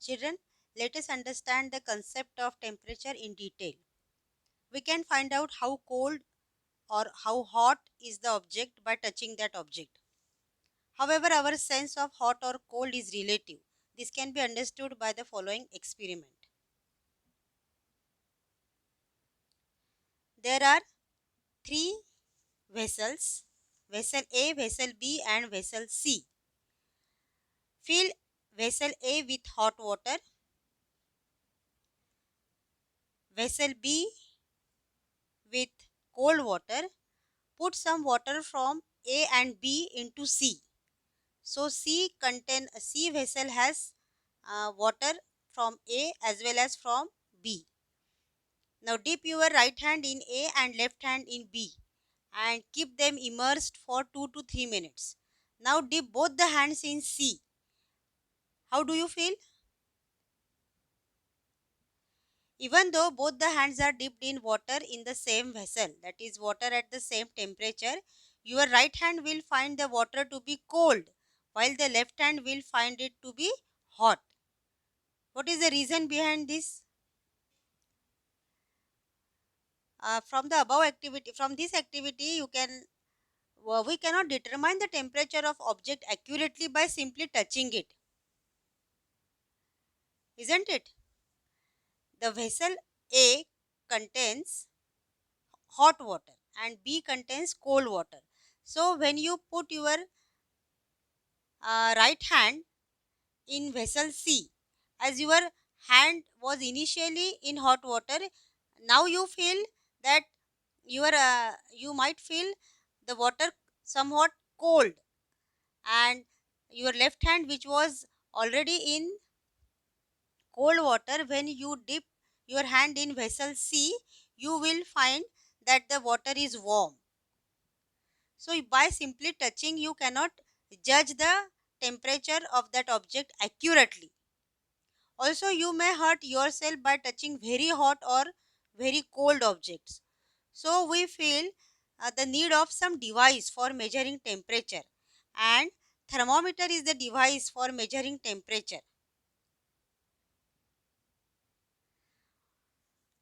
Children, let us understand the concept of temperature in detail. We can find out how cold or how hot is the object by touching that object. However, our sense of hot or cold is relative. This can be understood by the following experiment. There are three vessels, vessel A, vessel B and vessel C. Fill vessel A with hot water, vessel B with cold water. Put some water from A and B into C. So C vessel has water from A as well as from B. Now dip your right hand in A and left hand in B and keep them immersed for 2 to 3 minutes. Now dip both the hands in C. How do you feel? Even though both the hands are dipped in water in the same vessel, that is water at the same temperature, your right hand will find the water to be cold while the left hand will find it to be hot. What is the reason behind this? From this activity, we cannot determine the temperature of object accurately by simply touching it, isn't it? The vessel A contains hot water and B contains cold water. So when you put your right hand in vessel C, as your hand was initially in hot water, now you feel that you might feel the water somewhat cold, and your left hand, which was already in cold water, when you dip your hand in vessel C, you will find that the water is warm. So by simply touching, you cannot judge the temperature of that object accurately. Also, you may hurt yourself by touching very hot or very cold objects. So we feel the need of some device for measuring temperature, and thermometer is the device for measuring temperature.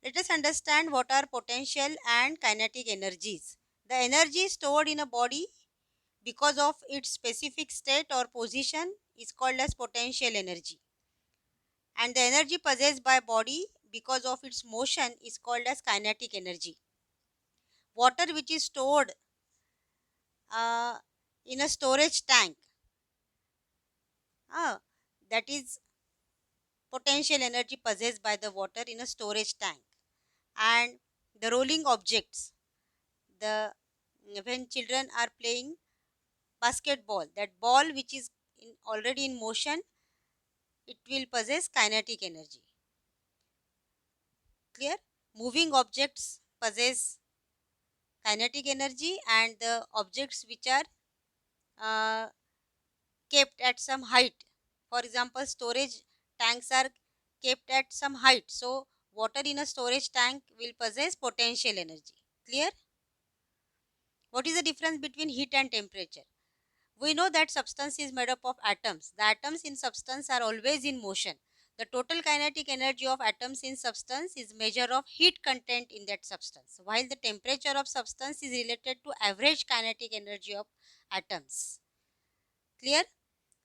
Let us understand what are potential and kinetic energies. The energy stored in a body because of its specific state or position is called as potential energy, and the energy possessed by body because of its motion is called as kinetic energy. Water which is stored uh, in a storage tank, uh, that is potential energy possessed by the water in a storage tank. And the rolling objects, the when children are playing basketball, that ball which is already in motion, it will possess kinetic energy. Clear? Moving objects possess kinetic energy, and the objects which are uh, kept at some height, for example storage tanks are kept at some height, so water in a storage tank will possess potential energy. Clear? What is the difference between heat and temperature? We know that substance is made up of atoms. The atoms in substance are always in motion. The total kinetic energy of atoms in substance is measure of heat content in that substance, while the temperature of substance is related to average kinetic energy of atoms. Clear?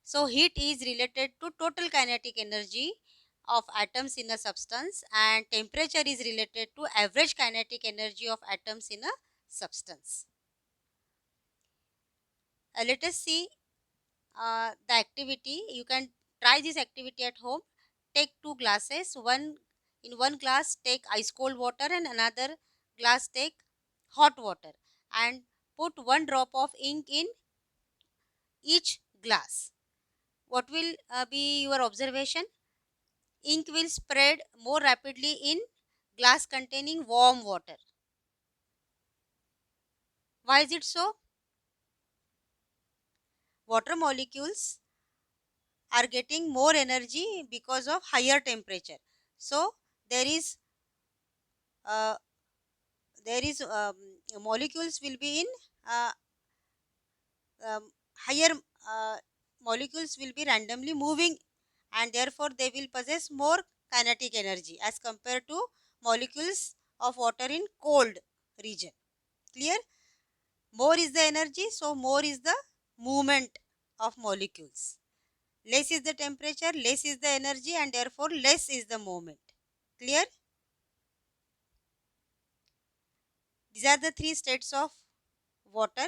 So heat is related to total kinetic energy of atoms in a substance, and temperature is related to average kinetic energy of atoms in a substance. Let us see the activity. You can try this activity at home. Take two glasses. In one glass take ice cold water and another glass take hot water, and put one drop of ink in each glass. What will be your observation? Ink will spread more rapidly in glass containing warm water. Why is it so? Water molecules are getting more energy because of higher temperature. So there is uh, there is molecules will be in uh, higher uh, molecules will be randomly moving and therefore they will possess more kinetic energy as compared to molecules of water in cold region. Clear? More is the energy, so more is the movement of molecules. Less is the temperature, less is the energy, and therefore less is the movement. Clear? These are the three states of water: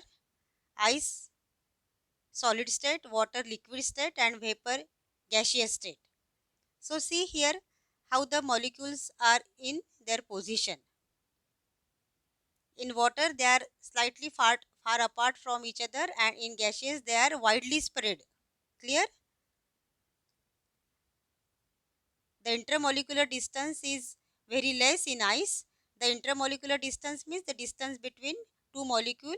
ice, solid state; water, liquid state; and vapor, gaseous state. So see here how the molecules are in their position. In water they are slightly far apart from each other, and in gaseous they are widely spread. Clear? The intermolecular distance is very less in ice. The intermolecular distance means the distance between two molecules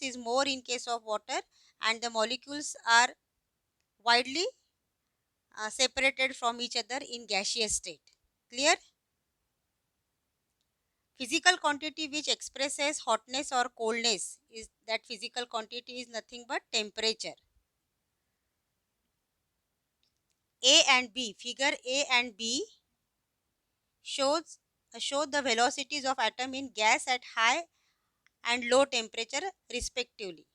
is more in case of water, and the molecules are widely separated from each other in gaseous state. Clear? Physical quantity which expresses hotness or coldness is that physical quantity is nothing but temperature. A and B, figure A and B shows show the velocities of atom in gas at high and low temperature respectively.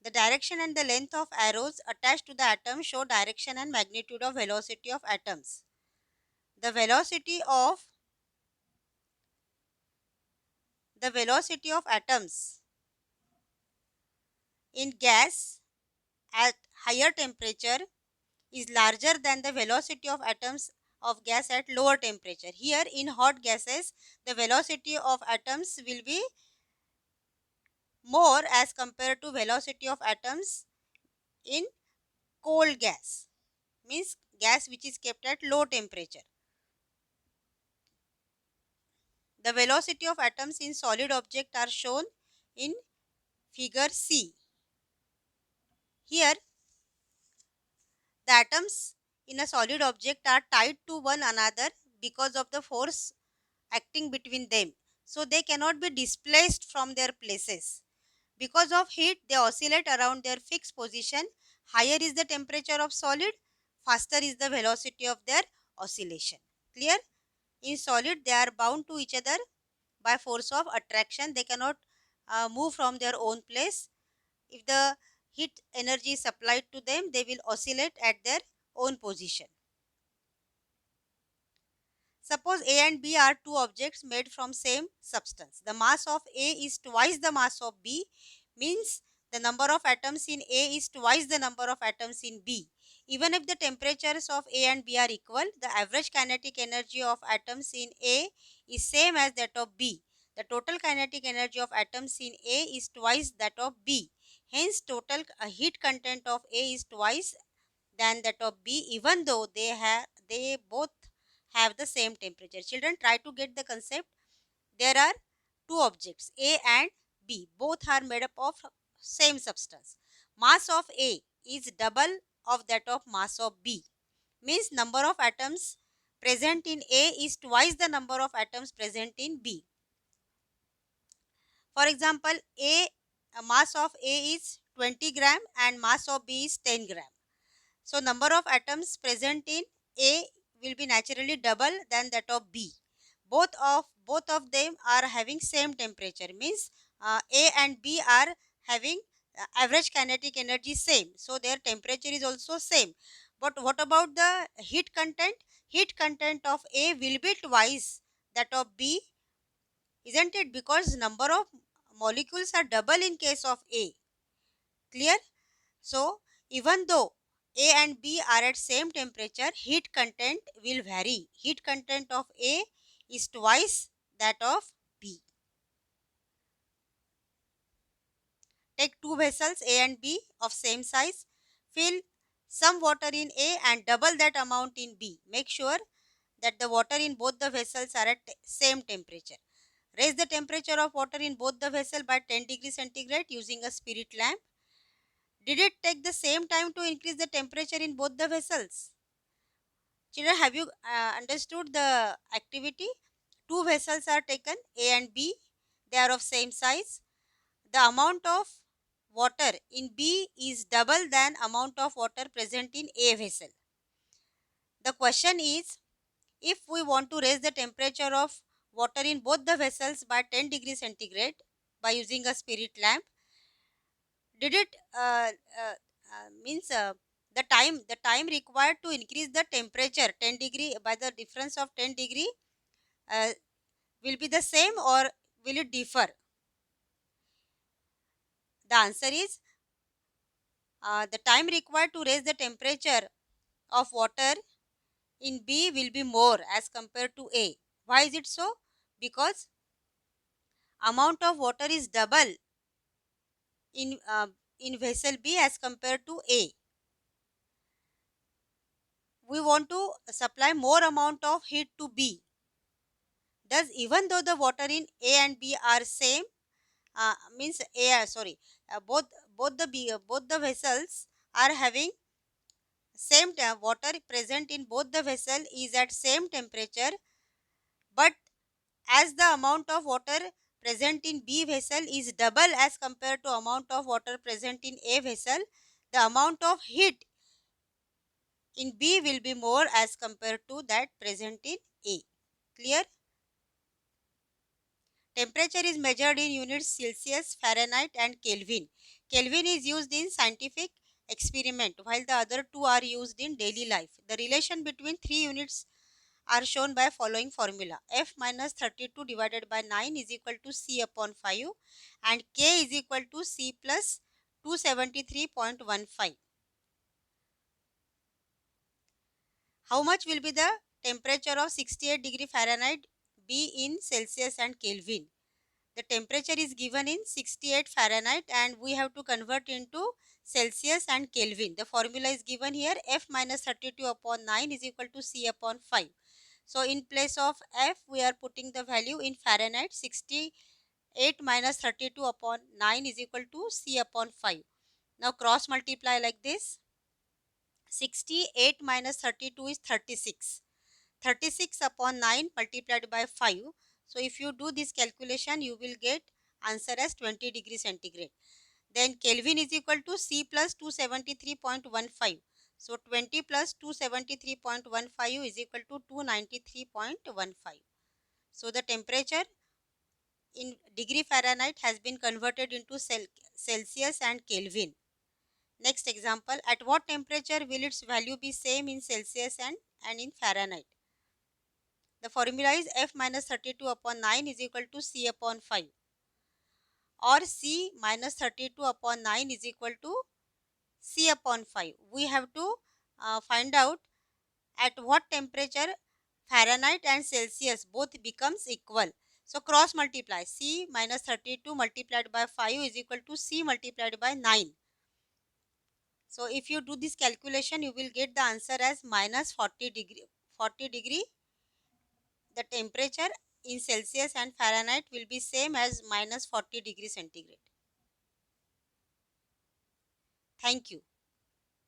The direction and the length of arrows attached to the atom show direction and magnitude of velocity of atoms. The velocity of atoms in gas at higher temperature is larger than the velocity of atoms of gas at lower temperature. Here in hot gases, the velocity of atoms will be more as compared to velocity of atoms in cold gas, means gas which is kept at low temperature. The velocity of atoms in solid object are shown in figure C. Here the atoms in a solid object are tied to one another because of the force acting between them, so they cannot be displaced from their places. Because of heat, they oscillate around their fixed position. Higher is the temperature of solid, faster is the velocity of their oscillation. Clear? In solid, they are bound to each other by force of attraction. They cannot move from their own place. If the heat energy is supplied to them, they will oscillate at their own position. Suppose A and B are two objects made from same substance. The mass of A is twice the mass of B, means the number of atoms in A is twice the number of atoms in B. Even if the temperatures of A and B are equal, the average kinetic energy of atoms in A is same as that of B. The total kinetic energy of atoms in A is twice that of B. Hence, total heat content of A is twice than that of B, even though they both have the same temperature. Children, try to get the concept. There are two objects A and B. Both are made up of same substance. Mass of A is double of that of mass of B. Means number of atoms present in A is twice the number of atoms present in B. For example, mass of A is 20 gram and mass of B is 10 gram. So number of atoms present in A will be naturally double than that of B. Both of them are having same temperature, means A and B are having average kinetic energy same, so their temperature is also same. But what about the heat content? Heat content of A will be twice that of B, isn't it? Because number of molecules are double in case of A. Clear? So even though A and B are at same temperature, heat content will vary. Heat content of A is twice that of B. Take two vessels A and B of same size. Fill some water in A and double that amount in B. Make sure that the water in both the vessels are at same temperature. Raise the temperature of water in both the vessel by 10 degrees centigrade using a spirit lamp. Did it take the same time to increase the temperature in both the vessels? Children, have you understood the activity? Two vessels are taken, A and B. They are of same size. The amount of water in B is double than amount of water present in A vessel. The question is, if we want to raise the temperature of water in both the vessels by 10 degrees centigrade by using a spirit lamp, did it means the time required to increase the temperature 10 degree by the difference of 10 degree uh, will be the same or will it differ? The answer is the time required to raise the temperature of water in B will be more as compared to A. Why is it so? Because amount of water is double in in vessel B as compared to A. We want to supply more amount of heat to B. Thus, even though the water in A and B are same, means A sorry, both the vessels are having same water present in both the vessel is at same temperature, but as the amount of water present in B vessel is double as compared to amount of water present in A vessel, the amount of heat in B will be more as compared to that present in A. Clear? Temperature is measured in units Celsius, Fahrenheit and Kelvin. Kelvin is used in scientific experiment while the other two are used in daily life. The relation between three units are shown by following formula. F minus 32 divided by 9 is equal to C upon 5 and K is equal to C plus 273.15. How much will be the temperature of 68 degree Fahrenheit be in Celsius and Kelvin? The temperature is given in 68 Fahrenheit and we have to convert into Celsius and Kelvin. The formula is given here, F minus 32 upon 9 is equal to C upon 5. So in place of F, we are putting the value in Fahrenheit. 68 minus 32 upon 9 is equal to C upon 5. Now cross multiply like this. 68 minus 32 is 36. 36 upon 9 multiplied by 5. So if you do this calculation, you will get answer as 20 degree centigrade. Then Kelvin is equal to C plus 273.15. So 20 plus 273.15 is equal to 293.15. So the temperature in degree Fahrenheit has been converted into Celsius and Kelvin. Next example, at what temperature will its value be same in Celsius and in Fahrenheit? The formula is F minus 32 upon 9 is equal to C upon 5, or C minus 32 upon 9 is equal to C upon 5. We have to find out at what temperature Fahrenheit and Celsius both becomes equal. So cross multiply, C minus 32 multiplied by 5 is equal to C multiplied by 9. So if you do this calculation, you will get the answer as minus 40 degree. 40 degree, the temperature in Celsius and Fahrenheit will be same as minus 40 degree centigrade. Thank you.